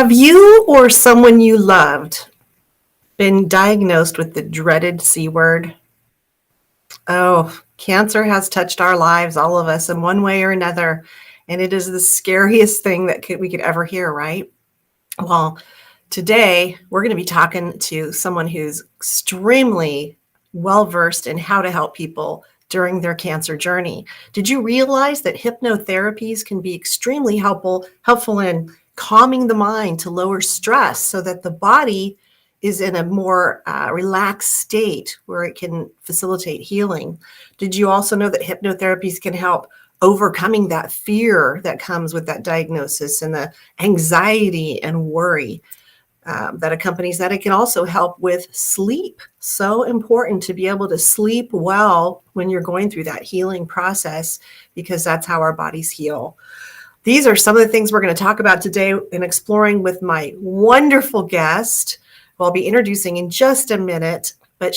Have you or someone you loved been diagnosed with the dreaded C word? Oh, cancer has touched our lives, all of us, in one way or another. And it is the scariest thing that we could ever hear, right? Well, today we're going to be talking to someone who's extremely well-versed in how to help people during their cancer journey. Did you realize that hypnotherapies can be extremely helpful in calming the mind to lower stress so that the body is in a more relaxed state where it can facilitate healing? Did you also know that hypnotherapies can help overcoming that fear that comes with that diagnosis and the anxiety and worry that accompanies that? It can also help with sleep. So important to be able to sleep well when you're going through that healing process, because that's how our bodies heal. These are some of the things we're going to talk about today and exploring with my wonderful guest, who I'll be introducing in just a minute. But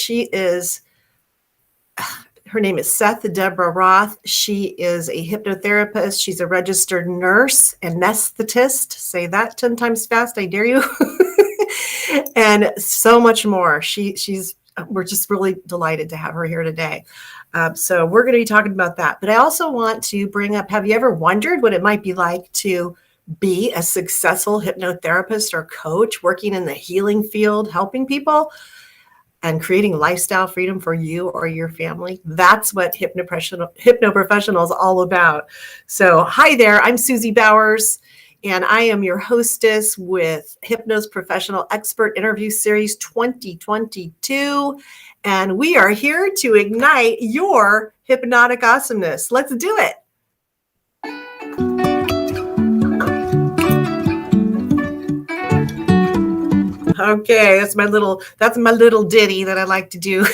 her name is Seth-Deborah Roth. She is a hypnotherapist. She's a registered nurse, anesthetist. Say that 10 times fast, I dare you. And so much more. We're just really delighted to have her here today. So we're going to be talking about that. But I also want to bring up, have you ever wondered what it might be like to be a successful hypnotherapist or coach working in the healing field, helping people and creating lifestyle freedom for you or your family? That's what HypnoProfessional is all about. So hi there, I'm Suzie Bowers, and I am your hostess with Hypnos Professional Expert Interview Series 2022. And we are here to ignite your hypnotic awesomeness. Let's do it. Okay, that's my little ditty that I like to do.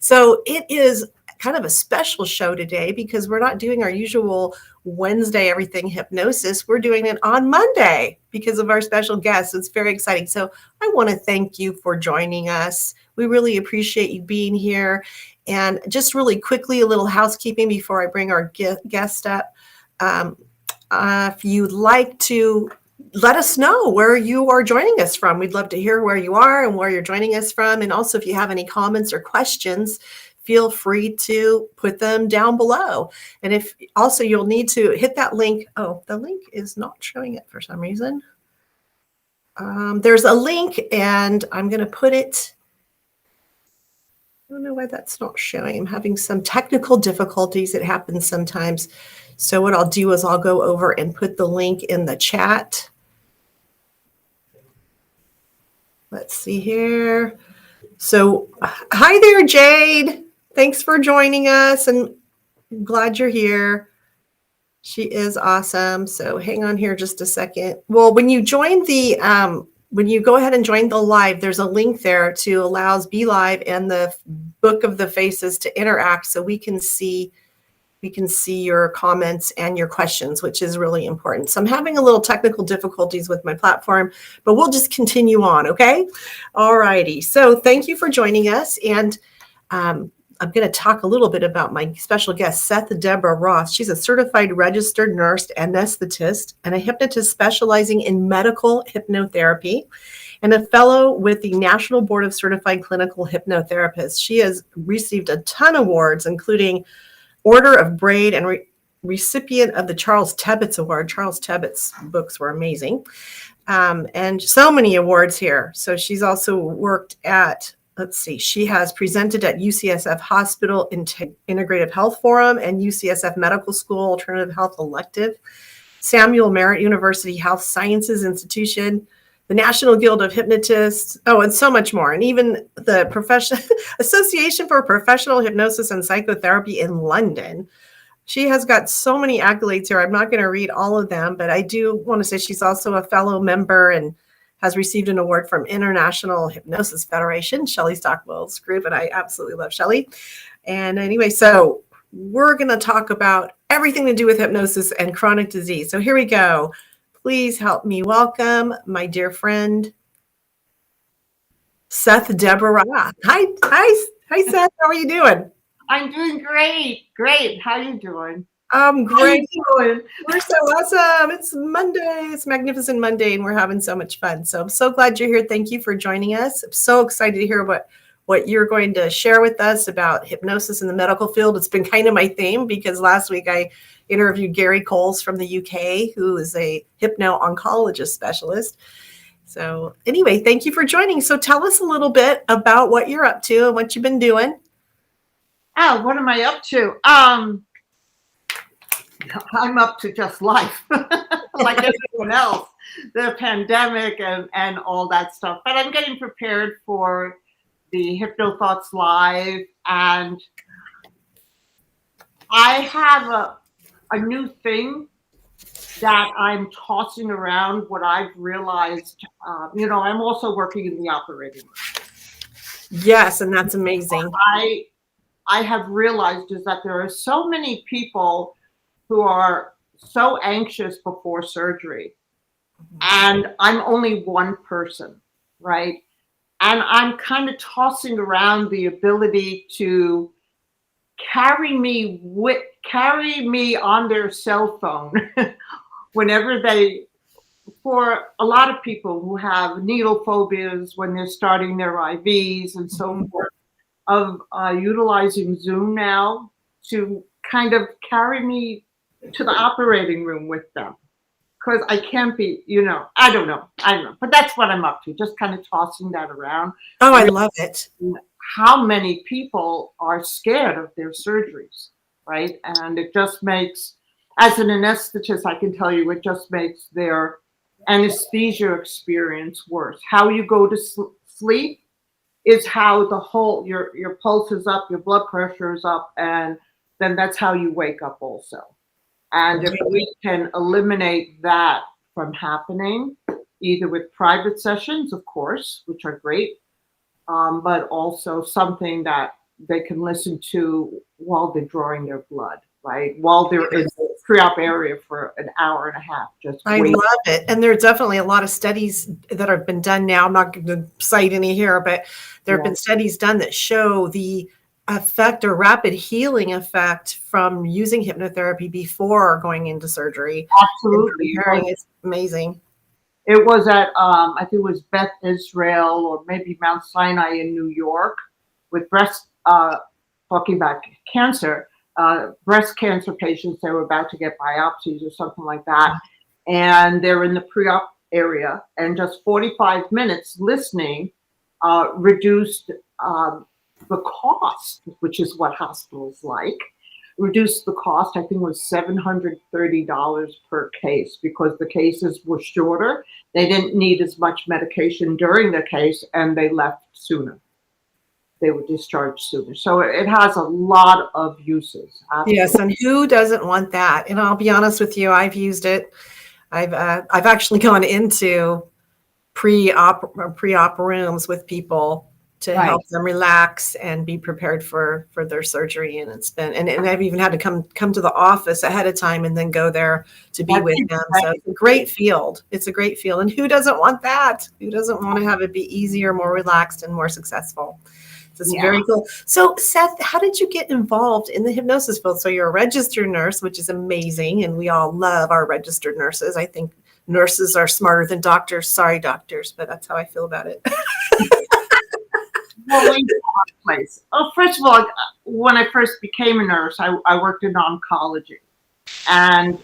So it is kind of a special show today because we're not doing our usual Wednesday everything hypnosis. We're doing it on Monday because of our special guest. It's very exciting. So I want to thank you for joining us. We really appreciate you being here. And just really quickly, a little housekeeping before I bring our guest up. If you'd like to let us know where you are joining us from. We'd love to hear where you are and where you're joining us from. And also, if you have any comments or questions, feel free to put them down below. And if also, you'll need to hit that link. Oh, the link is not showing it for some reason. There's a link, and I'm going to put it. I don't know why that's not showing. I'm having some technical difficulties. It happens sometimes. So what I'll do is I'll go over and put the link in the chat. Let's see here. So hi there, Jade. Thanks for joining us, and I'm glad you're here. She is awesome. So hang on here just a second. Well, when you join when you go ahead and join the live, there's a link there to allows Be Live and the Book of the Faces to interact, so we can see your comments and your questions, which is really important. So I'm having a little technical difficulties with my platform, but we'll just continue on, okay? All righty. So thank you for joining us. And I'm going to talk a little bit about my special guest, Seth-Deborah Roth. She's a certified registered nurse, anesthetist, and a hypnotist specializing in medical hypnotherapy, and a fellow with the National Board of Certified Clinical Hypnotherapists. She has received a ton of awards, including Order of Braid and recipient of the Charles Tebbets Award. Charles Tebbets books were amazing. And so many awards here. So she's also worked at, she has presented at UCSF Hospital Integrative Health Forum and UCSF Medical School Alternative Health Elective, Samuel Merritt University Health Sciences Institution, the National Guild of Hypnotists, and so much more. And even the Association for Professional Hypnosis and Psychotherapy in London. She has got so many accolades here. I'm not going to read all of them, but I do want to say she's also a fellow member and has received an award from International Hypnosis Federation, Shelley Stockwell's group, and I absolutely love Shelley. And anyway, so we're going to talk about everything to do with hypnosis and chronic disease. So here we go. Please help me welcome my dear friend, Seth-Deborah Roth. Hi, Seth. How are you doing? I'm doing great. How are you doing? How Great. you doing? We're so awesome. It's Monday. It's Magnificent Monday, and we're having so much fun. So I'm so glad you're here. Thank you for joining us. I'm so excited to hear what you're going to share with us about hypnosis in the medical field. It's been kind of my theme because last week I interviewed Gary Coles from the UK, who is a hypno-oncologist specialist. So anyway, thank you for joining. So tell us a little bit about what you're up to and what you've been doing. Oh, what am I up to? I'm up to just life, like everyone else, the pandemic and all that stuff. But I'm getting prepared for the Hypno Thoughts Live, and I have a new thing that I'm tossing around. What I've realized, I'm also working in the operating room. Yes, and that's amazing. I have realized is that there are so many people who are so anxious before surgery, and I'm only one person, right? And I'm kind of tossing around the ability to carry me on their cell phone whenever for a lot of people who have needle phobias when they're starting their IVs and so forth, of utilizing Zoom now to kind of carry me to the operating room with them. Because I can't be, I don't know. But that's what I'm up to, just kind of tossing that around. Oh, I love it. How many people are scared of their surgeries, right? And it just makes, as an anesthetist, I can tell you, it just makes their anesthesia experience worse. How you go to sleep is how the whole, your pulse is up, your blood pressure is up, and then that's how you wake up also. And if we can eliminate that from happening, either with private sessions, of course, which are great, but also something that they can listen to while they're drawing their blood, right? While they're in the pre-op area for an hour and a half. I love it. And there's definitely a lot of studies that have been done now. I'm not going to cite any here, but there have been studies done that show the effect or rapid healing effect from using hypnotherapy before going into surgery. Absolutely. It's amazing. It was at, I think it was Beth Israel or maybe Mount Sinai in New York with talking about cancer, breast cancer patients. They were about to get biopsies or something like that. And they're in the pre-op area, and just 45 minutes listening reduced the cost, which is what hospitals like, reduced the cost. I think it was $730 per case because the cases were shorter. They didn't need as much medication during the case, and they left sooner. They were discharged sooner. So it has a lot of uses. Absolutely. Yes, and who doesn't want that? And I'll be honest with you, I've used it. I've actually gone into pre-op rooms with people to help them relax and be prepared for their surgery. And it's been, and I've even had to come to the office ahead of time and then go there to be with them. So it's a great field. It's a great field. And who doesn't want that? Who doesn't want to have it be easier, more relaxed, and more successful? So it's very cool. So Seth, how did you get involved in the hypnosis field? So you're a registered nurse, which is amazing. And we all love our registered nurses. I think nurses are smarter than doctors. Sorry, doctors, but that's how I feel about it. Well, place. Oh, first of all, when I first became a nurse, I worked in oncology. And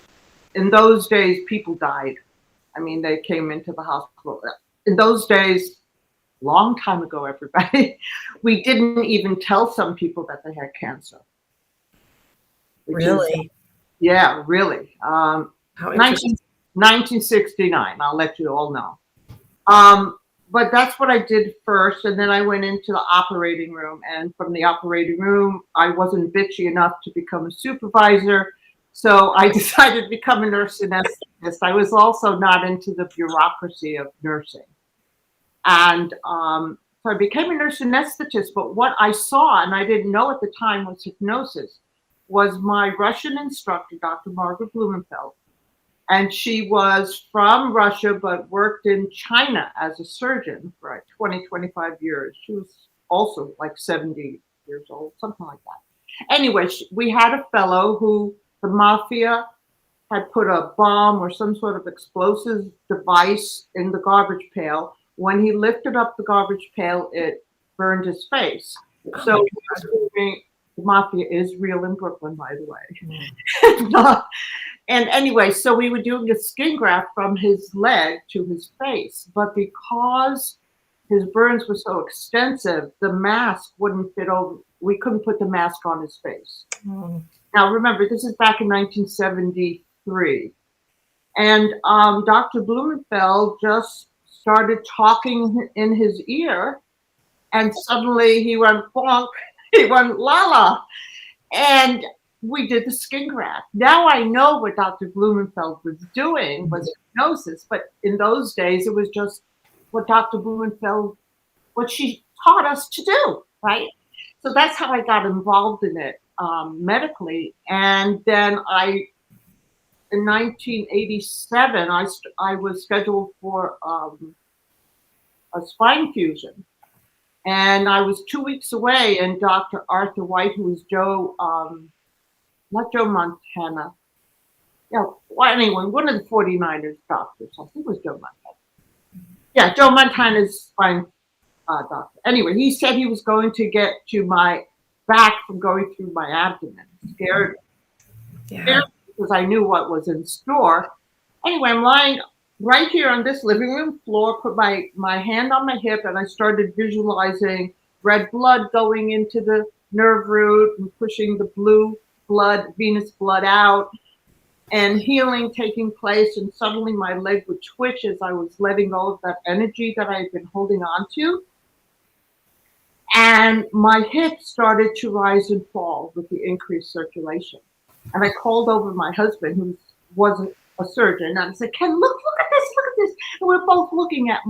in those days, people died. I mean, they came into the hospital. In those days, long time ago, everybody, we didn't even tell some people that they had cancer. Really? Yeah, really. 1969, I'll let you all know. But that's what I did first. And then I went into the operating room. And from the operating room, I wasn't bitchy enough to become a supervisor. So I decided to become a nurse anesthetist. I was also not into the bureaucracy of nursing. And so I became a nurse anesthetist. But what I saw, and I didn't know at the time, was hypnosis, was my Russian instructor, Dr. Margaret Blumenfeld. And she was from Russia, but worked in China as a surgeon for 20, 25 years. She was also like 70 years old, something like that. Anyway, we had a fellow who the mafia had put a bomb or some sort of explosive device in the garbage pail. When he lifted up the garbage pail, it burned his face. Oh So my the mafia is real in Brooklyn, by the way. God. And anyway, so we were doing a skin graft from his leg to his face. But because his burns were so extensive, the mask wouldn't fit over. We couldn't put the mask on his face. Mm. Now, remember, this is back in 1973. And Dr. Blumenfeld just started talking in his ear. And suddenly he went bonk, he went la la. And we did the skin graft. Now I know what Dr. Blumenfeld was doing was hypnosis, but in those days it was just what Dr. Blumenfeld, what she taught us to do, right? So that's how I got involved in it medically. And then in 1987, I was scheduled for a spine fusion. And I was 2 weeks away, and Dr. Arthur White, who was not Joe Montana. Yeah, well, anyway, one of the 49ers doctors. I think it was Joe Montana. Yeah, Joe Montana's spine doctor. Anyway, he said he was going to get to my back from going through my abdomen. Scared because I knew what was in store. Anyway, I'm lying right here on this living room floor, put my hand on my hip, and I started visualizing red blood going into the nerve root and pushing the blue blood, venous blood out, and healing taking place. And suddenly my leg would twitch as I was letting go of that energy that I had been holding on to. And my hip started to rise and fall with the increased circulation. And I called over my husband, who was a surgeon, and I said, Ken, look at this. And we're both looking at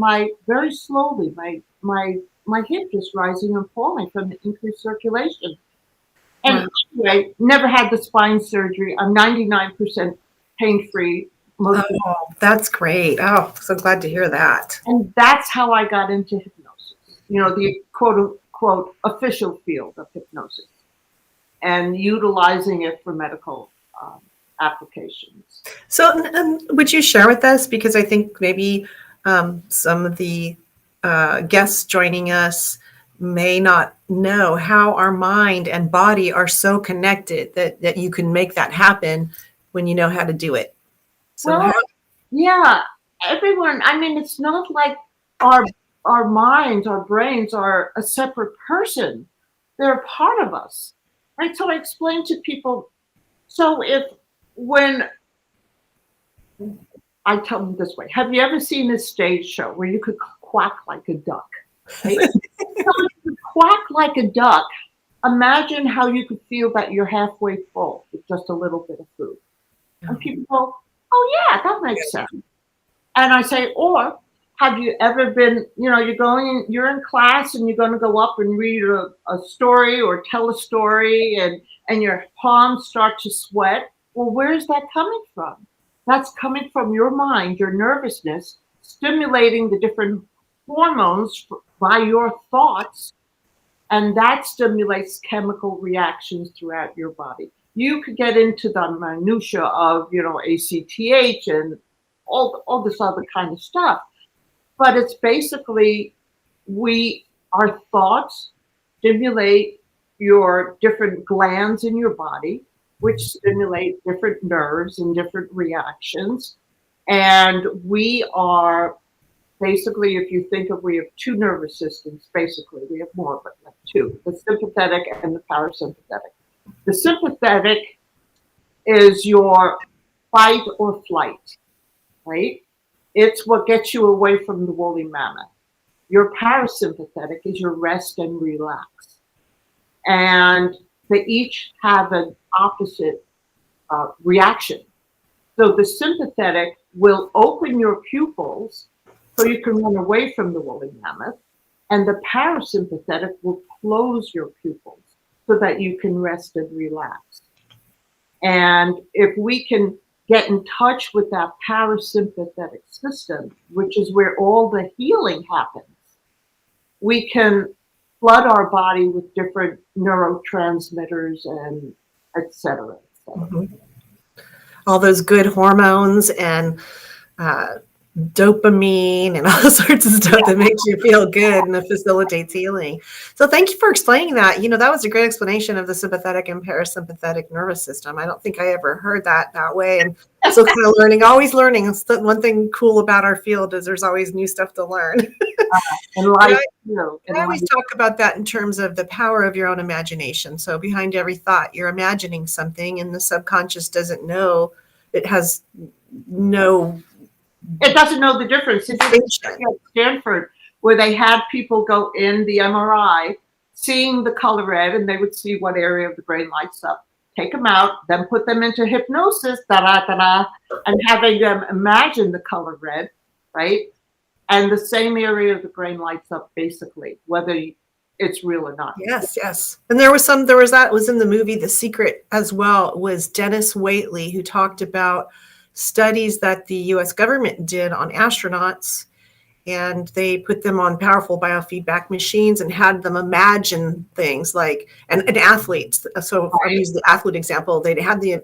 very slowly, my hip just rising and falling from the increased circulation. And anyway, never had the spine surgery. I'm 99% pain-free. Oh, that's great. Oh, so glad to hear that. And that's how I got into hypnosis, the quote unquote official field of hypnosis, and utilizing it for medical applications. So would you share with us, because I think maybe some of the guests joining us may not know how our mind and body are so connected that you can make that happen when you know how to do it. So yeah, everyone, I mean, it's not like our minds, our brains are a separate person. They're a part of us, right? So I explain to people, so when I tell them this way, have you ever seen a stage show where you could quack like a duck? Right? So if you quack like a duck, imagine how you could feel that you're halfway full with just a little bit of food. And people go, oh yeah, that makes sense. And I say, or have you ever been, you're in class and you're going to go up and read a story or tell a story and your palms start to sweat. Well, where's that coming from? That's coming from your mind, your nervousness, stimulating the different hormones by your thoughts. And that stimulates chemical reactions throughout your body. You could get into the minutia of, ACTH and all this other kind of stuff. But it's basically our thoughts stimulate your different glands in your body, which stimulate different nerves and different reactions. And we are basically, if you think of, we have two nervous systems, basically. We have more, but like two, the sympathetic and the parasympathetic. The sympathetic is your fight or flight, right? It's what gets you away from the woolly mammoth. Your parasympathetic is your rest and relax. And they each have an opposite reaction. So the sympathetic will open your pupils so you can run away from the woolly mammoth. And the parasympathetic will close your pupils so that you can rest and relax. And if we can get in touch with that parasympathetic system, which is where all the healing happens, we can flood our body with different neurotransmitters and et cetera, et cetera. Mm-hmm. all those good hormones and dopamine and all sorts of stuff that makes you feel good and it facilitates healing. So thank you for explaining that. That was a great explanation of the sympathetic and parasympathetic nervous system. I don't think I ever heard that way. And so kind of learning, always learning. It's the one thing cool about our field is there's always new stuff to learn. And life, I always talk about that in terms of the power of your own imagination. So behind every thought, you're imagining something and the subconscious doesn't know. It has no It doesn't know the difference. It's at Stanford, where they had people go in the MRI, seeing the color red, and they would see what area of the brain lights up. Take them out, then put them into hypnosis, and having them imagine the color red, right? And the same area of the brain lights up, basically, whether it's real or not. Yes. And there was that was in the movie The Secret as well. It was Dennis Waitley who talked about studies that the US government did on astronauts, and they put them on powerful biofeedback machines and had them imagine things like, and athletes. So if I use the athlete example, they had the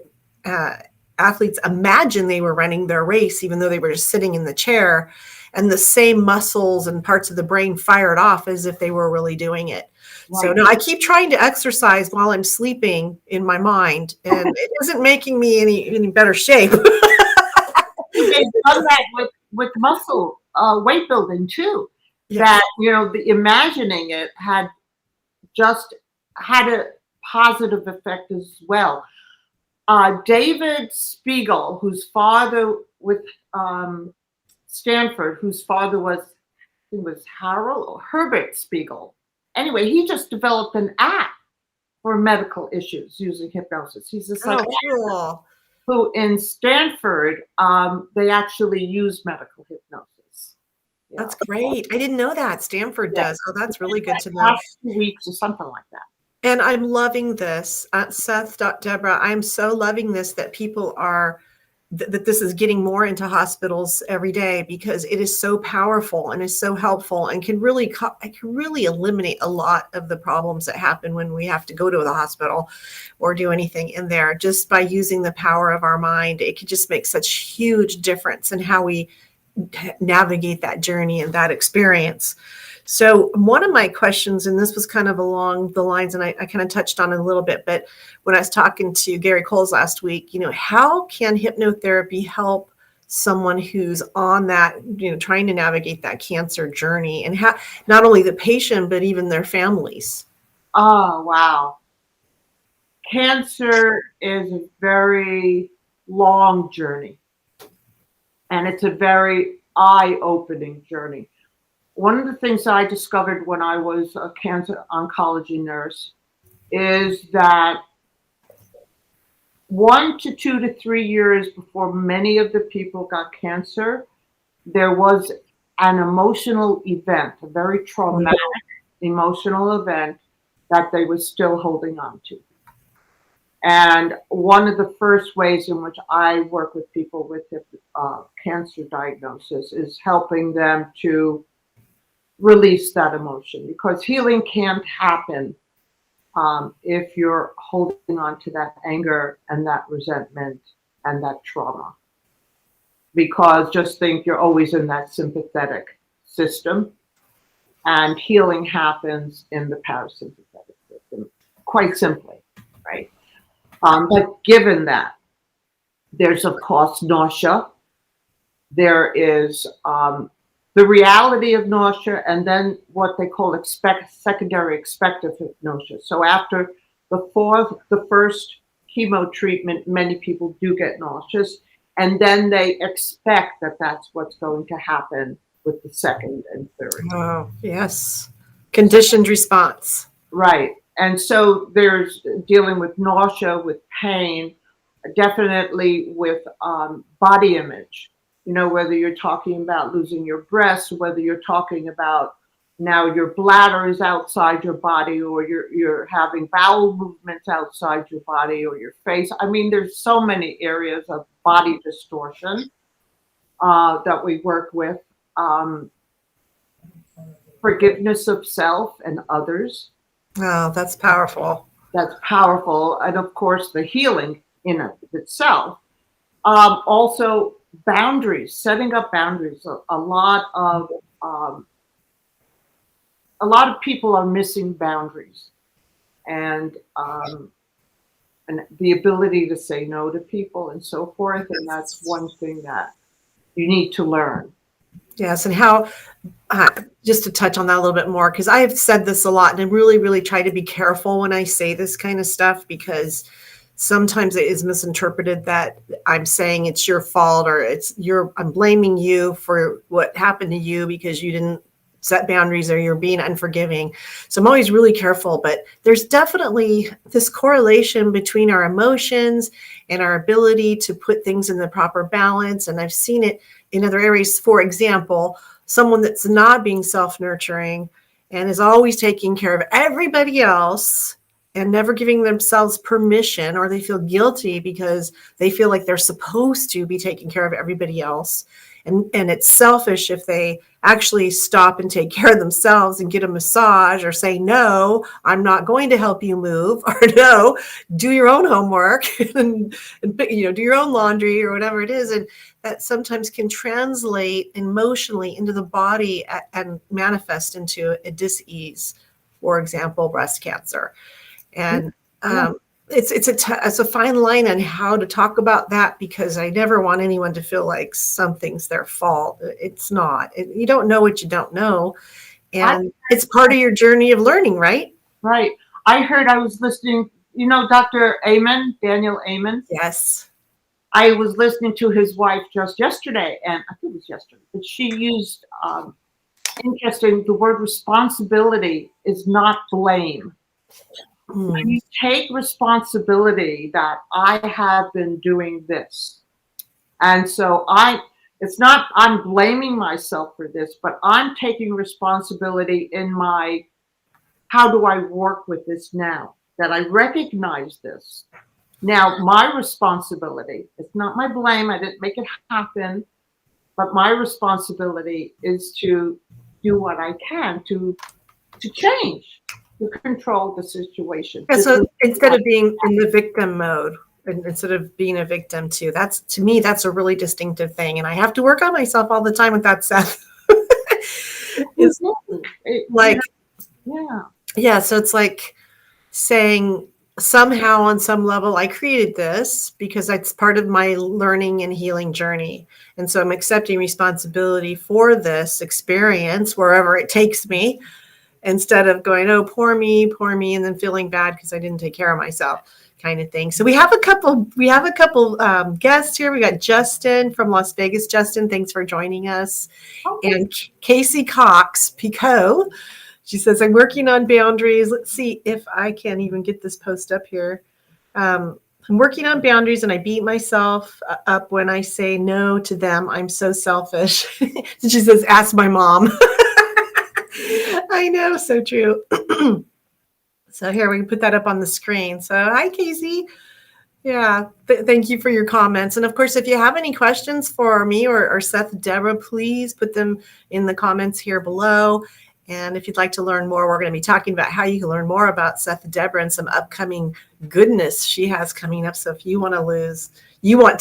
athletes imagine they were running their race, even though they were just sitting in the chair, and the same muscles and parts of the brain fired off as if they were really doing it. Right. So no, I keep trying to exercise while I'm sleeping in my mind, and it isn't making me any better shape. They've done that with muscle weight building too. Yes. That the imagining it had a positive effect as well. David Spiegel, whose father with Stanford, whose father was Harold or Herbert Spiegel. Anyway, he just developed an app for medical issues using hypnosis. He's a psychiatrist who in Stanford, they actually use medical hypnosis. That's great. I didn't know that. Stanford does. Oh, that's really good to know. 2 weeks or something like that. And I'm loving this. Seth-Deborah, I'm so loving this that people are, that this is getting more into hospitals every day, because it is so powerful and is so helpful and can really eliminate a lot of the problems that happen when we have to go to the hospital or do anything in there. Just by using the power of our mind, it could just make such huge difference in how we navigate that journey and that experience. So one of my questions, and this was kind of along the lines, and I kind of touched on it a little bit, but when I was talking to Gary Coles last week, how can hypnotherapy help someone who's on that, trying to navigate that cancer journey, and how not only the patient, but even their families? Oh, wow. Cancer is a very long journey, and it's a very eye-opening journey. One of the things I discovered when I was a cancer oncology nurse is that 1 to 2 to 3 years before many of the people got cancer, there was an emotional event, a very traumatic emotional event that they were still holding on to. And one of the first ways in which I work with people with cancer diagnosis is helping them to release that emotion, because healing can't happen if you're holding on to that anger and that resentment and that trauma. Because just think you're always in that sympathetic system, and healing happens in the parasympathetic system, quite simply, right? But given that, there's of course nausea, there is the reality of nausea, and then what they call secondary expective hypnosis. So after the first chemo treatment, many people do get nauseous, and then they expect that that's what's going to happen with the second and third. Oh, yes. Conditioned response. Right. And so there's dealing with nausea, with pain, definitely with body image. Whether you're talking about losing your breasts, whether you're talking about now your bladder is outside your body, or you're having bowel movements outside your body, or your face. I mean, there's so many areas of body distortion that we work with. Forgiveness of self and others. Oh, that's powerful. That's powerful. And of course, the healing in it itself. Also, boundaries, setting up boundaries. Um, a lot of people are missing boundaries, and the ability to say no to people and so forth. And that's one thing that you need to learn. Yes, and how, just to touch on that a little bit more, because I have said this a lot, and I really, really try to be careful when I say this kind of stuff, because sometimes it is misinterpreted that I'm saying it's your fault, or I'm blaming you for what happened to you because you didn't set boundaries, or you're being unforgiving. So I'm always really careful, but there's definitely this correlation between our emotions and our ability to put things in the proper balance. And I've seen it in other areas. For example, someone that's not being self-nurturing and is always taking care of everybody else and never giving themselves permission, or they feel guilty because they feel like they're supposed to be taking care of everybody else. And it's selfish if they actually stop and take care of themselves and get a massage, or say, no, I'm not going to help you move, or no, do your own homework and do your own laundry, or whatever it is. And that sometimes can translate emotionally into the body and manifest into a dis-ease, for example, breast cancer. And it's a fine line on how to talk about that, because I never want anyone to feel like something's their fault. It's not. You don't know what you don't know, and it's part of your journey of learning, right? Right. I was listening, Dr. Daniel Amen. Yes. I was listening to his wife just yesterday, and I think it was yesterday, but she used, interesting, the word responsibility is not blame. When you take responsibility that I have been doing this, and so it's not I'm blaming myself for this, but I'm taking responsibility in how do I work with this now that I recognize this. Now, my responsibility, it's not my blame, I didn't make it happen, but my responsibility is to do what I can to change, to control the situation. Yeah, so instead of being in the victim mode, and instead of being a victim too, to me, that's a really distinctive thing. And I have to work on myself all the time with that, Seth. It's like, yeah, so it's like saying, somehow on some level, I created this because it's part of my learning and healing journey. And so I'm accepting responsibility for this experience wherever it takes me, instead of going, oh, poor me, and then feeling bad because I didn't take care of myself, kind of thing. So we have a couple guests here. We got Justin from Las Vegas. Justin, thanks for joining us. Okay. And Casey Cox, Pico. She says, I'm working on boundaries. Let's see if I can even get this post up here. I'm working on boundaries, and I beat myself up when I say no to them. I'm so selfish. She says, ask my mom. I know, so true. So here, we can put that up on the screen. So hi, Casey. Yeah, thank you for your comments. And of course, if you have any questions for me or Seth-Deborah, please put them in the comments here below. And if you'd like to learn more, we're going to be talking about how you can learn more about Seth-Deborah and some upcoming goodness she has coming up. So if you want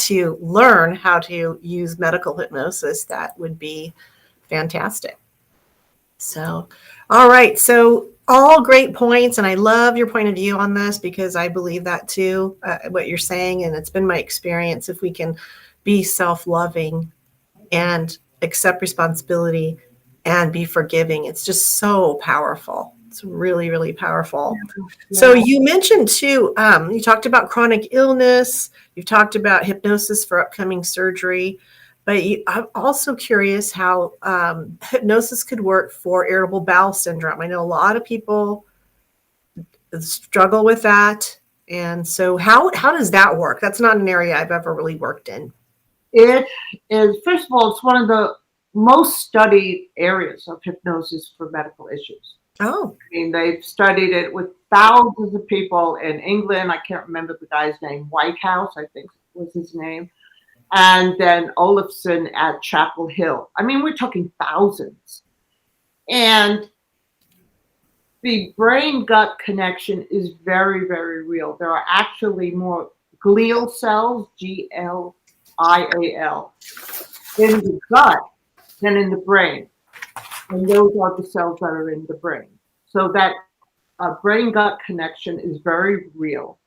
to learn how to use medical hypnosis, that would be fantastic. So, all right. So all great points. And I love your point of view on this, because I believe that too, what you're saying. And it's been my experience. If we can be self-loving and accept responsibility and be forgiving, it's just so powerful. It's really, really powerful. Yeah. So you mentioned too, you talked about chronic illness. You've talked about hypnosis for upcoming surgery. But I'm also curious how hypnosis could work for irritable bowel syndrome. I know a lot of people struggle with that. And so how does that work? That's not an area I've ever really worked in. It is, first of all, it's one of the most studied areas of hypnosis for medical issues. Oh. I mean, they've studied it with thousands of people in England. I can't remember the guy's name. Whitehouse, I think was his name. And then Olafson at Chapel Hill. I mean, we're talking thousands. And the brain-gut connection is very, very real. There are actually more glial cells, GL, IAL, in the gut than in the brain. And those are the cells that are in the brain. So that brain-gut connection is very real.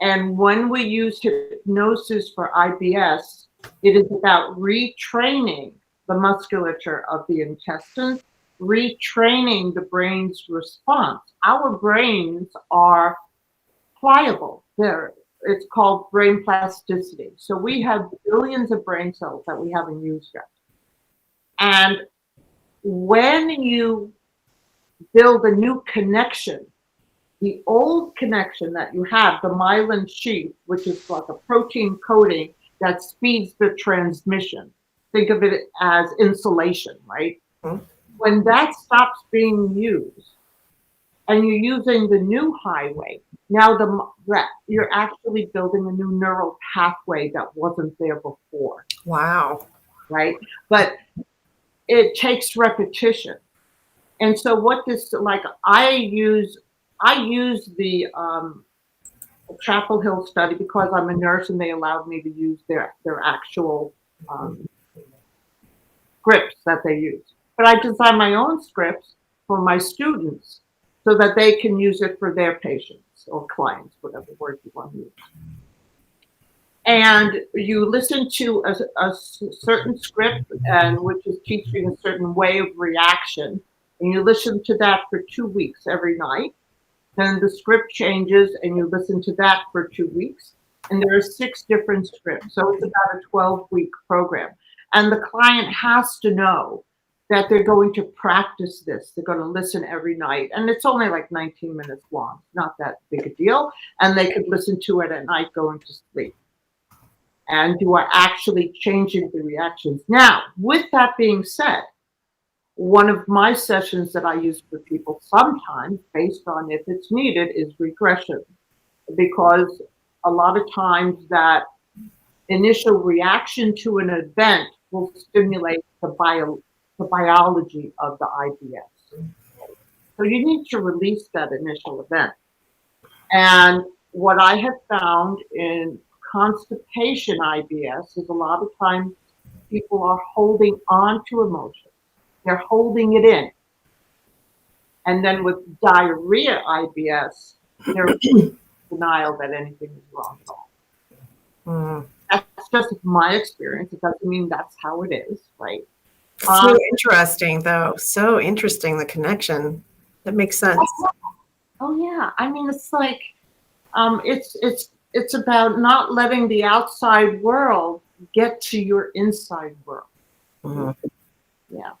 And when we use hypnosis for IBS, it is about retraining the musculature of the intestines, retraining the brain's response. Our brains are pliable. It's called brain plasticity. So we have billions of brain cells that we haven't used yet. And when you build a new connection, the old connection that you have, the myelin sheath, which is like a protein coating that speeds the transmission. Think of it as insulation, right? Mm-hmm. When that stops being used and you're using the new highway, now you're actually building a new neural pathway that wasn't there before. Wow. Right? But it takes repetition. And so what this, like, I use the Chapel Hill study because I'm a nurse and they allowed me to use their actual scripts that they use. But I design my own scripts for my students so that they can use it for their patients or clients, whatever word you want to use. And you listen to a certain script, and which is teaching a certain way of reaction. And you listen to that for 2 weeks every night. Then the script changes and you listen to that for 2 weeks. And there are 6 different scripts. So it's about a 12-week program. And the client has to know that they're going to practice this. They're going to listen every night. And it's only like 19 minutes long, not that big a deal. And they could listen to it at night going to sleep. And you are actually changing the reactions. Now, with that being said, one of my sessions that I use for people sometimes, based on if it's needed, is regression. Because a lot of times that initial reaction to an event will stimulate the biology of the IBS. So you need to release that initial event. And what I have found in constipation IBS is a lot of times people are holding on to emotion. They're holding it in. And then with diarrhea IBS, there's denial that anything is wrong at all. That's just my experience. It doesn't mean that's how it is, right? So interesting, though. So interesting, the connection. That makes sense. Oh, yeah. I mean, it's like, it's about not letting the outside world get to your inside world. Mm-hmm. Yeah.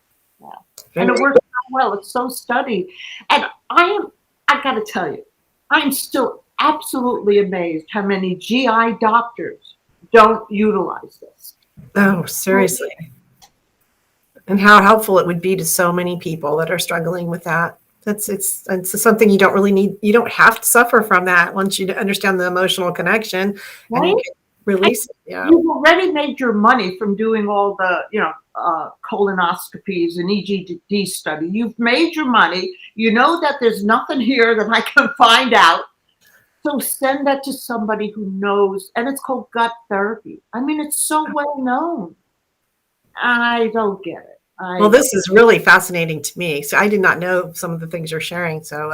And it works so well. It's so studied. And I got to tell you, I'm still absolutely amazed how many GI doctors don't utilize this. Oh, seriously. And how helpful it would be to so many people that are struggling with that. It's something you don't really need. You don't have to suffer from that once you understand the emotional connection, right? And you can release it. Yeah. You've already made your money from doing all the, colonoscopies and EGD study. You've made your money. You know that there's nothing here that I can find out. So send that to somebody who knows, and it's called gut therapy. I mean, it's so well known. I don't get it. Well, this is really fascinating to me. So I did not know some of the things you're sharing. So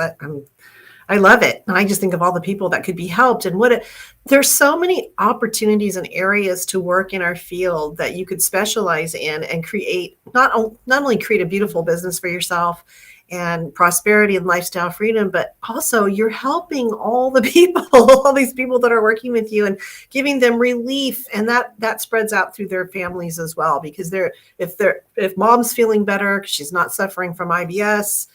I love it. And I just think of all the people that could be helped and there's so many opportunities and areas to work in our field that you could specialize in and create, not only create a beautiful business for yourself and prosperity and lifestyle freedom, but also you're helping all the people, all these people that are working with you and giving them relief. And that spreads out through their families as well, because if mom's feeling better, she's not suffering from IBS,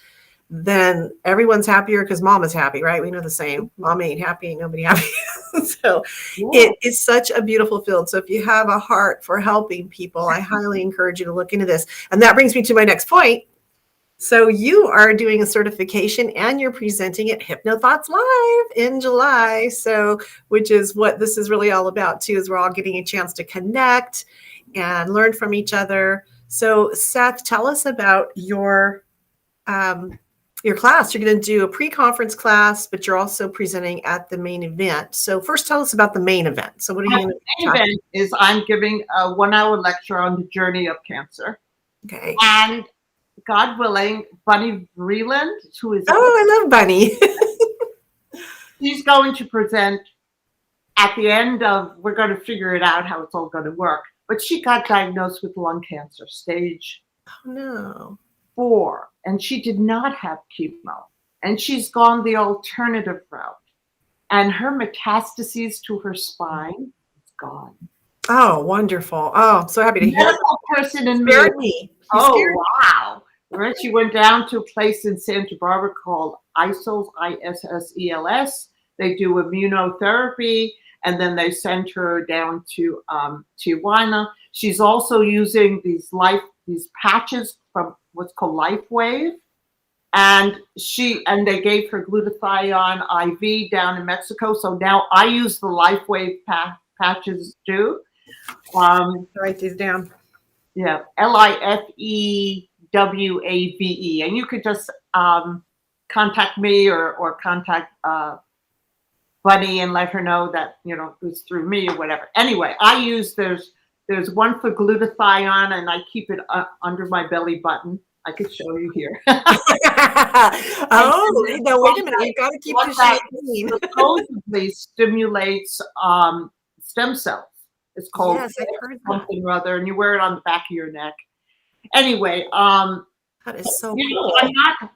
then everyone's happier because mom is happy, right? We know the same. Mom ain't happy, ain't nobody happy. So yeah. It is such a beautiful field. So if you have a heart for helping people, I highly encourage you to look into this. And that brings me to my next point. So you are doing a certification and you're presenting at HypnoThoughts Live in July. So, which is what this is really all about too, is we're all getting a chance to connect and learn from each other. So Seth, tell us about your your class. You're going to do a pre-conference class, but you're also presenting at the main event. So first tell us about the main event. So what are you going to The main event is I'm giving a 1-hour lecture on the journey of cancer. Okay. And God willing, Bunny Vreeland, who is I love Bunny. she's going to present at the end of, we're going to figure it out how it's all going to work. But she got diagnosed with lung cancer, stage Oh no. 4, and she did not have chemo. And she's gone the alternative route. And her metastases to her spine is gone. Oh, wonderful. Oh, so happy to hear that. Medical person in me. Scared me. You scared me. Wow. Right. She went down to a place in Santa Barbara called ISSELS, ISSELS. They do immunotherapy, and then they send her down to Tijuana. She's also using these patches from what's called LifeWave. And they gave her glutathione IV down in Mexico. So now I use the LifeWave patches too. Write these down. Yeah, LifeWave, and you could just contact me or contact Bunny and let her know that it was through me or whatever. Anyway, I use there's one for glutathione, and I keep it under my belly button. I could show you here. Oh, no, wait a minute. You've got to keep the shape clean. Supposedly stimulates stem cells. It's called Yes, I've heard that. something or other, and you wear it on the back of your neck. Anyway, That is so cool.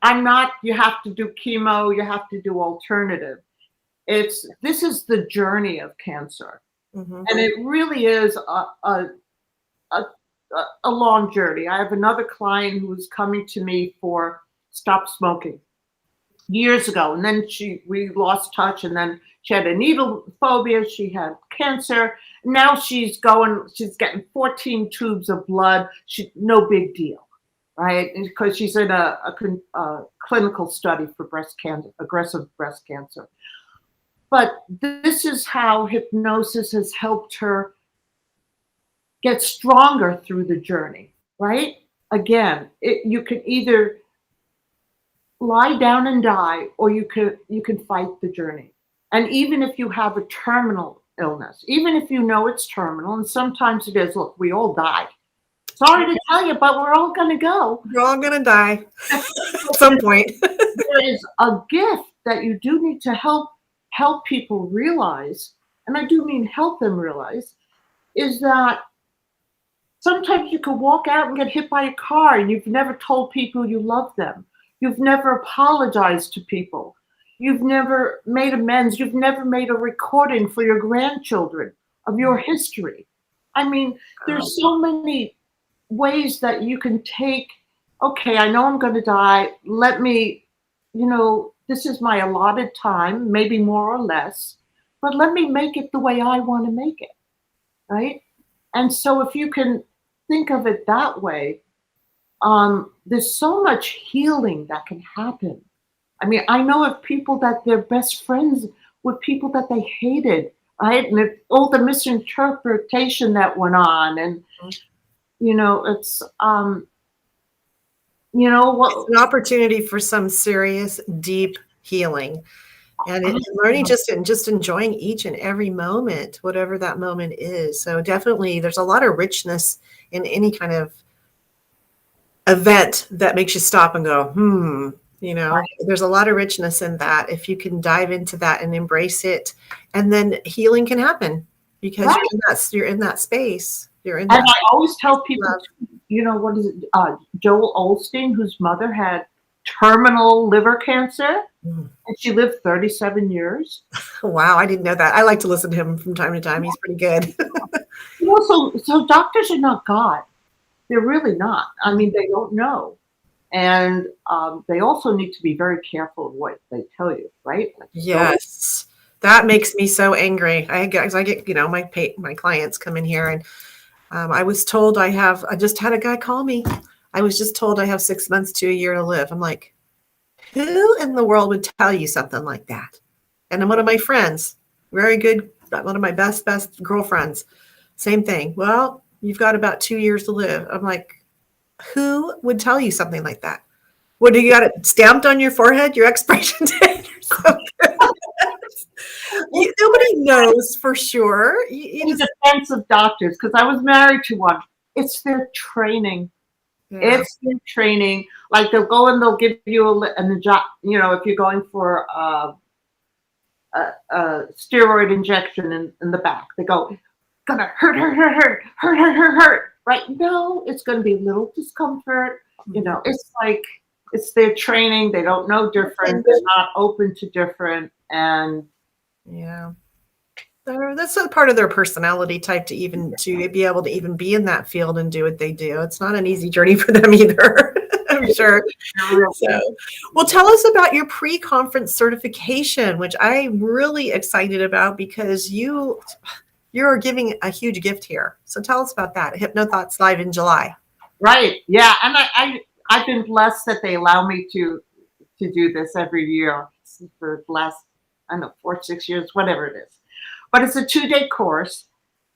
I'm not, you have to do chemo, you have to do alternative. This is the journey of cancer. Mm-hmm. And it really is a long journey. I have another client who was coming to me for stop smoking years ago. And then we lost touch, and then she had a needle phobia. She had cancer. Now she's getting 14 tubes of blood. No big deal, right? Because she's in a clinical study for breast cancer, aggressive breast cancer. But this is how hypnosis has helped her get stronger through the journey, right? Again, you can either lie down and die, or you can fight the journey. And even if you have a terminal illness, even if you know it's terminal, and sometimes it is, look, we all die. Sorry to tell you, but we're all going to go. We're all going to die at some point. There is a gift that you do need to help people realize, and I do mean help them realize, is that sometimes you could walk out and get hit by a car, and you've never told people you love them. You've never apologized to people. You've never made amends. You've never made a recording for your grandchildren of your history. I mean, there's so many ways that you can take, okay, I know I'm going to die. Let me, this is my allotted time, maybe more or less, but let me make it the way I want to make it, right? And so if you can think of it that way, there's so much healing that can happen. I mean, I know of people that they're best friends with people that they hated, right? And all the misinterpretation that went on, and it's It's an opportunity for some serious, deep healing, and learning just enjoying each and every moment, whatever that moment is. So definitely, there's a lot of richness in any kind of event that makes you stop and go, Right. There's a lot of richness in that. If you can dive into that and embrace it, and then healing can happen because Right. you're in that space. You're in And that. I always tell people, what is it? Joel Osteen, whose mother had terminal liver cancer, and she lived 37 years. Wow, I didn't know that. I like to listen to him from time to time. He's pretty good. So doctors are not God. They're really not. I mean, they don't know. And they also need to be very careful of what they tell you, right? Yes. That makes me so angry. I get my clients come in here, and I was told I just had a guy call me. I was just told I have 6 months to a year to live. I'm like, who in the world would tell you something like that? And then one of my friends, very good, one of my best girlfriends, same thing. Well, you've got about 2 years to live. I'm like, who would tell you something like that? What do you got it stamped on your forehead? Your expiration date or something? Nobody knows for sure. You In just, defense of doctors, because I was married to one, it's their training. yeah. It's their training. Like they'll go and they'll give you a job, if you're going for a steroid injection in the back, they go, gonna hurt. Right? No, it's gonna be a little discomfort. It's like it's their training. They don't know different. They're not open to different. And Yeah. That's a part of their personality type to be able to even be in that field and do what they do. It's not an easy journey for them either. I'm sure. So, well, tell us about your pre-conference certification, which I'm really excited about because you're giving a huge gift here. So tell us about that. HypnoThoughts live in July. Right. Yeah. And I've been blessed that they allow me to do this every year for the last, 4-6 years, whatever it is. But it's a 2-day course.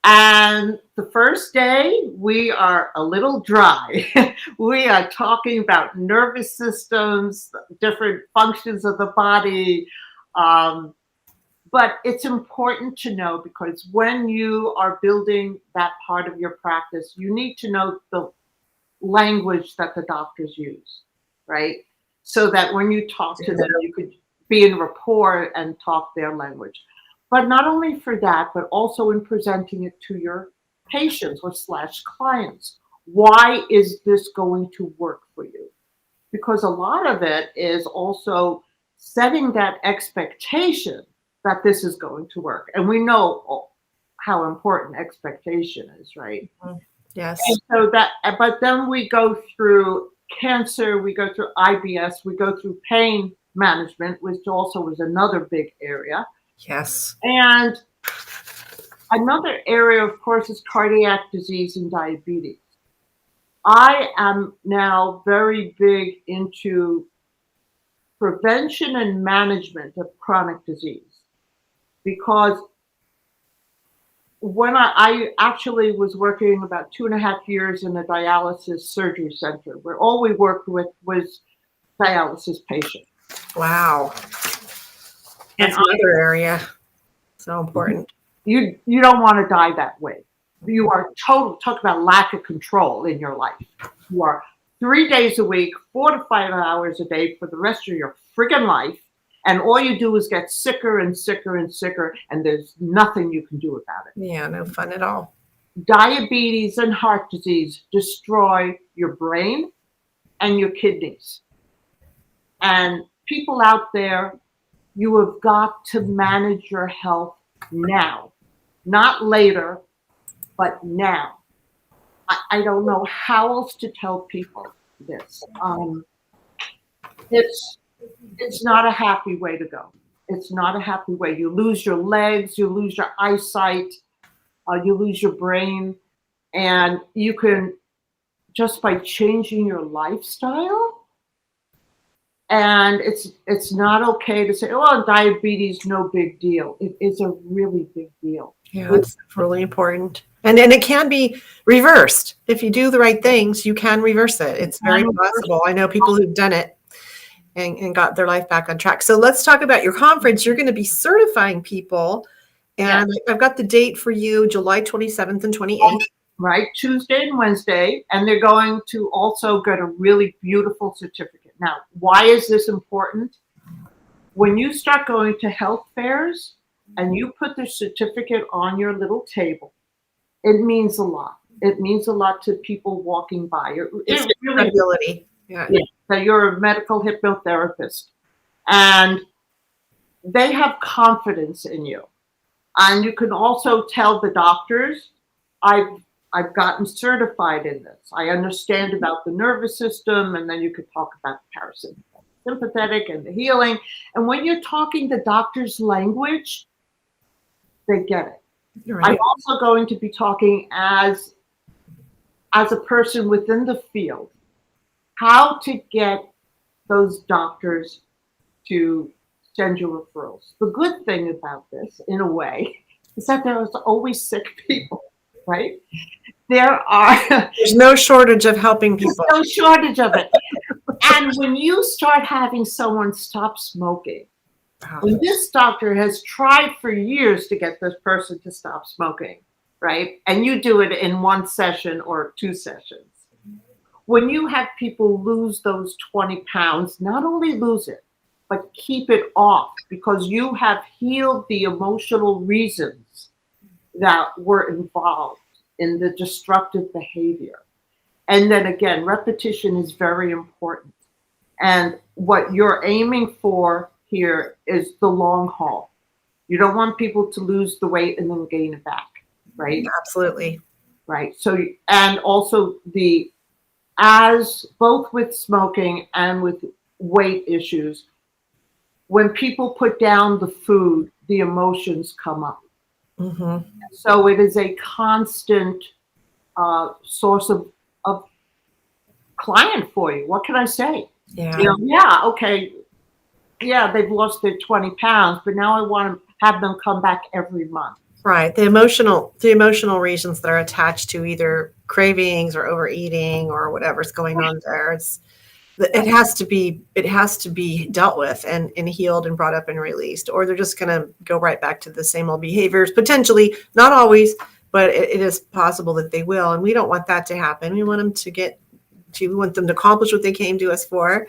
And the first day, we are a little dry. We are talking about nervous systems, different functions of the body. But it's important to know, because when you are building that part of your practice, you need to know the language that the doctors use, right? So that when you talk to them, you could be in rapport and talk their language. But not only for that, but also in presenting it to your patients or / clients. Why is this going to work for you? Because a lot of it is also setting that expectation that this is going to work. And we know how important expectation is, right? Yes. And so but then we go through cancer, we go through IBS, we go through pain management, which also was another big area. Yes. And another area, of course, is cardiac disease and diabetes. I am now very big into prevention and management of chronic disease, because when I actually was working about 2.5 years in a dialysis surgery center, where all we worked with was dialysis patients. Wow. That's another area. So important. You don't want to die that way. You are talk about lack of control in your life. You are 3 days a week, 4 to 5 hours a day for the rest of your friggin' life. And all you do is get sicker and sicker and sicker, and there's nothing you can do about it. Yeah, no fun at all. Diabetes and heart disease destroy your brain and your kidneys. And people out there, you have got to manage your health now, not later, but now. I don't know how else to tell people this. It's not a happy way to go. It's not a happy way. You lose your legs, you lose your eyesight, you lose your brain, and you can, just by changing your lifestyle. And it's not okay to say, oh, diabetes, no big deal. It is a really big deal. Yeah, it's really important. And it can be reversed. If you do the right things, you can reverse it. It's very possible. I know people who've done it and got their life back on track. So let's talk about your conference. You're going to be certifying people. And I've got the date for you, July 27th and 28th. Right, Tuesday and Wednesday. And they're going to also get a really beautiful certificate. Now, why is this important? When you start going to health fairs and you put the certificate on your little table, it means a lot. It means a lot to people walking by. It's credibility. Yeah. That you're a medical hypnotherapist, and they have confidence in you. And you can also tell the doctors, I've gotten certified in this. I understand about the nervous system, and then you could talk about the parasympathetic and the healing. And when you're talking the doctor's language, they get it. Right. I'm also going to be talking as a person within the field, how to get those doctors to send you referrals. The good thing about this, in a way, is that there is always sick people, right? There's no shortage of helping people. There's no shortage of it. And when you start having someone stop smoking, and this doctor has tried for years to get this person to stop smoking, right? And you do it in one session or 2 sessions. When you have people lose those 20 pounds, not only lose it, but keep it off because you have healed the emotional reasons that were involved in the destructive behavior. And then again, repetition is very important. And what you're aiming for here is the long haul. You don't want people to lose the weight and then gain it back, right? Absolutely. Right. So, and also as both with smoking and with weight issues, when people put down the food, the emotions come up. Mm-hmm. So it is a constant source of client for you. What can I say? Yeah. You know, yeah, okay. Yeah, they've lost their 20 pounds, but now I want to have them come back every month. Right. The emotional reasons that are attached to either cravings or overeating or whatever's going on there. It has to be dealt with and healed and brought up and released, or they're just going to go right back to the same old behaviors, potentially, not always, but it is possible that they will. And we don't want that to happen. We want them we want them to accomplish what they came to us for.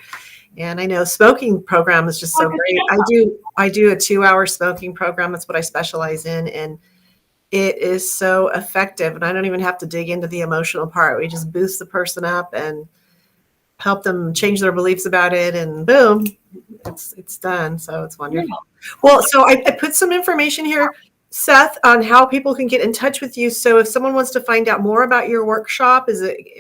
And I know smoking program is just so great. I do a 2-hour smoking program. That's what I specialize in. And it is so effective. And I don't even have to dig into the emotional part. We just boost the person up and help them change their beliefs about it. And boom, it's done. So it's wonderful. Yeah. Well, so I put some information here, Seth, on how people can get in touch with you. So if someone wants to find out more about your workshop,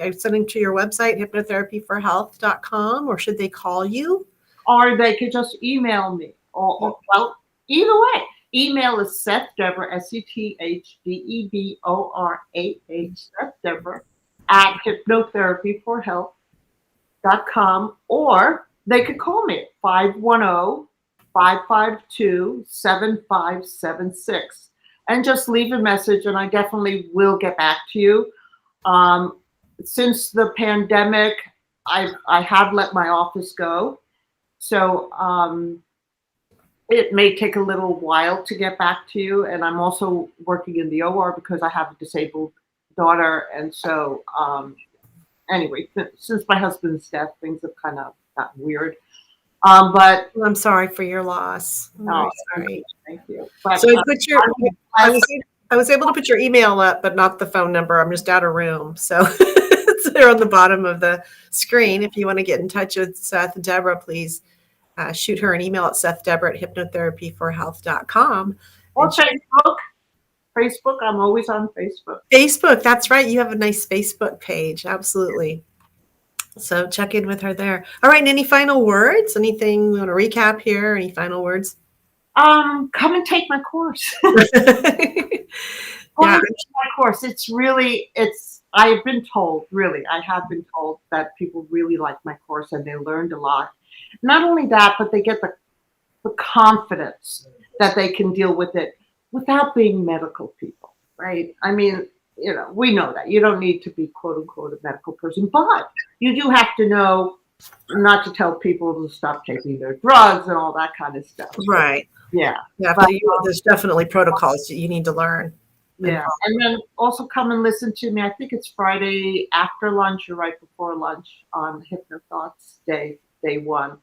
I'm sending to your website, HypnoTherapyForHealth.com, or should they call you? Or they could just email me. Well, either way. Email is Seth-Deborah, Sethdeborah, Seth-Deborah at HypnoTherapyForHealth.com, or they could call me at 510-552-7576 and just leave a message, and I definitely will get back to you. Since the pandemic, I have let my office go, so it may take a little while to get back to you. And I'm also working in the OR because I have a disabled daughter, and so anyway, since my husband's death, things have kind of gotten weird. But I'm sorry for your loss. I'm sorry. Thank you. But, so I was able to put your email up, but not the phone number. I'm just out of room. So it's there on the bottom of the screen. If you want to get in touch with Seth-Deborah, please shoot her an email at Seth-Deborah at HypnoTherapyForHealth.com. Or Facebook. I'm always on Facebook. Facebook. That's right. You have a nice Facebook page. Absolutely. So check in with her there. All right. And any final words? Anything you want to recap here? Any final words? Come and take my course. Come and take my course. I have been told that people really like my course and they learned a lot. Not only that, but they get the confidence that they can deal with it without being medical people, right? I mean, we know that you don't need to be quote unquote a medical person, but you do have to know not to tell people to stop taking their drugs and all that kind of stuff. Right. Yeah. Yeah. There's definitely protocols that you need to learn. Yeah. And then also come and listen to me. I think it's Friday after lunch or right before lunch on HypnoThoughts Day 1.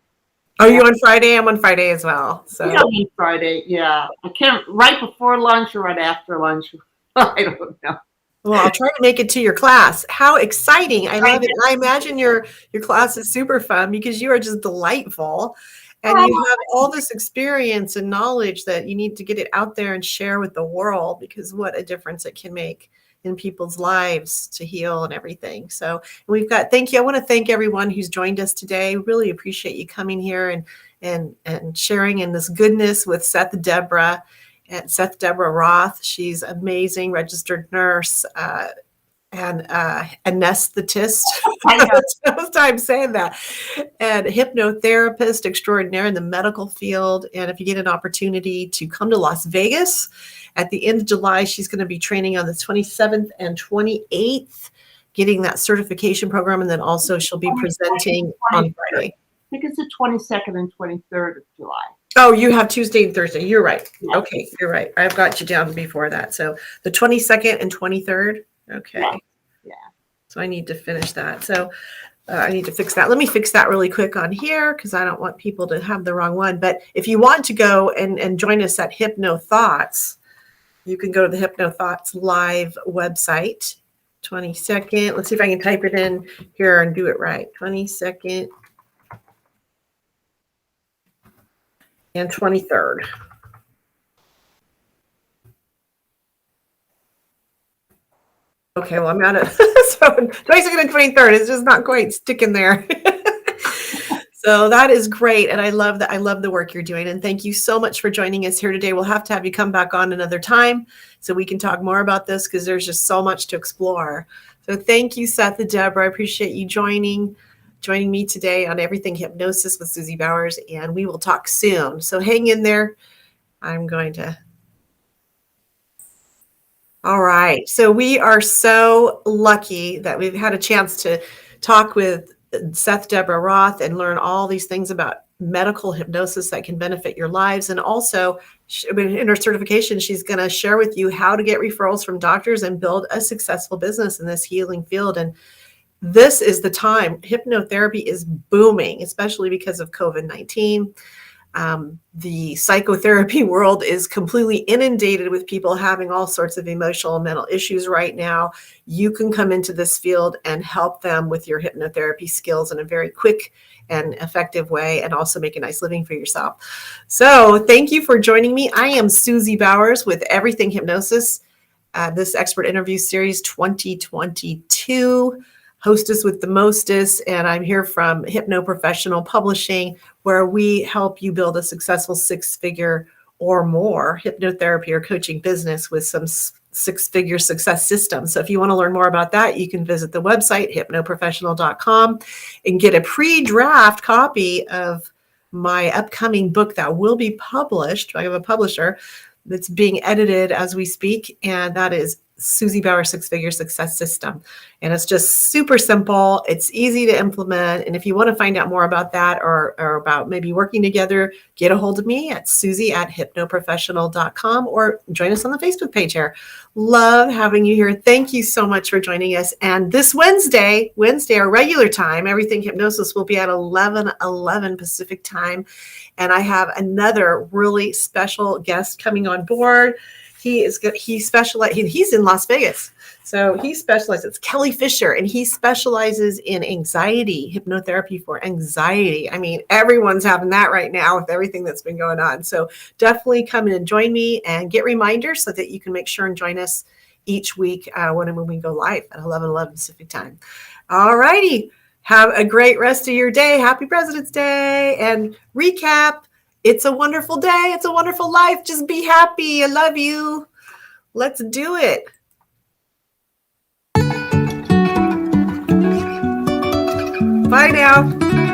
Are you on Friday? I'm on Friday as well. So I'm on Friday. Yeah. I can't right before lunch or right after lunch. I don't know. Well, I'll try to make it to your class. How exciting. I love it. And I imagine your class is super fun because you are just delightful. And you have all this experience and knowledge that you need to get it out there and share with the world, because what a difference it can make in people's lives to heal and everything. So thank you. I want to thank everyone who's joined us today. Really appreciate you coming here and sharing in this goodness with Seth-Deborah. And Seth-Deborah Roth. She's amazing, registered nurse and anesthetist. First time saying that. And hypnotherapist extraordinaire in the medical field. And if you get an opportunity to come to Las Vegas at the end of July, she's going to be training on the 27th and 28th getting that certification program. And then also she'll be presenting on Friday. I think it's the 22nd and 23rd of July. Oh, you have Tuesday and Thursday. You're right. Yeah. Okay, you're right. I've got you down before that. So the 22nd and 23rd. Okay. Yeah. So I need to finish that. So I need to fix that. Let me fix that really quick on here because I don't want people to have the wrong one. But if you want to go and join us at Hypno Thoughts, you can go to the Hypno Thoughts live website. 22nd. Let's see if I can type it in here and do it right. 22nd and 23rd. Okay, well, I'm out of so 22nd and 23rd is just not quite sticking there. So that is great. And I love that. I love the work you're doing. And thank you so much for joining us here today. We'll have to have you come back on another time so we can talk more about this because there's just so much to explore. So thank you, Seth-Deborah. I appreciate you joining me today on Everything Hypnosis with Suzie Bowers, and we will talk soon. So hang in there. I'm going to. All right. So we are so lucky that we've had a chance to talk with Seth-Deborah Roth and learn all these things about medical hypnosis that can benefit your lives. And also in her certification, she's going to share with you how to get referrals from doctors and build a successful business in this healing field. And this is the time. Hypnotherapy is booming, especially because of COVID-19. The psychotherapy world is completely inundated with people having all sorts of emotional and mental issues right now. You can come into this field and help them with your hypnotherapy skills in a very quick and effective way, and also make a nice living for yourself. So thank you for joining me. I am Suzie Bowers with Everything Hypnosis, this expert interview series 2022. Hostess with the mostest, and I'm here from HypnoProfessional Publishing, where we help you build a successful six-figure or more hypnotherapy or coaching business with some six-figure success systems. So if you want to learn more about that, you can visit the website, HypnoProfessional.com, and get a pre-draft copy of my upcoming book that will be published. I have a publisher that's being edited as we speak, and that is Suzie Bauer Six-Figure Success System. And it's just super simple. It's easy to implement. And if you want to find out more about that or about maybe working together, get a hold of me at Suzie@HypnoProfessional.com or join us on the Facebook page here. Love having you here. Thank you so much for joining us. And this Wednesday, our regular time, Everything Hypnosis will be at 11:11 Pacific time. And I have another really special guest coming on board. He's in Las Vegas. So he specializes, it's Kelly Fisher, and he specializes in anxiety, hypnotherapy for anxiety. I mean, everyone's having that right now with everything that's been going on. So definitely come in and join me and get reminders so that you can make sure and join us each week when we go live at 11:11 Pacific time. All righty. Have a great rest of your day. Happy President's Day. And recap. It's a wonderful day. It's a wonderful life. Just be happy. I love you. Let's do it. Bye now.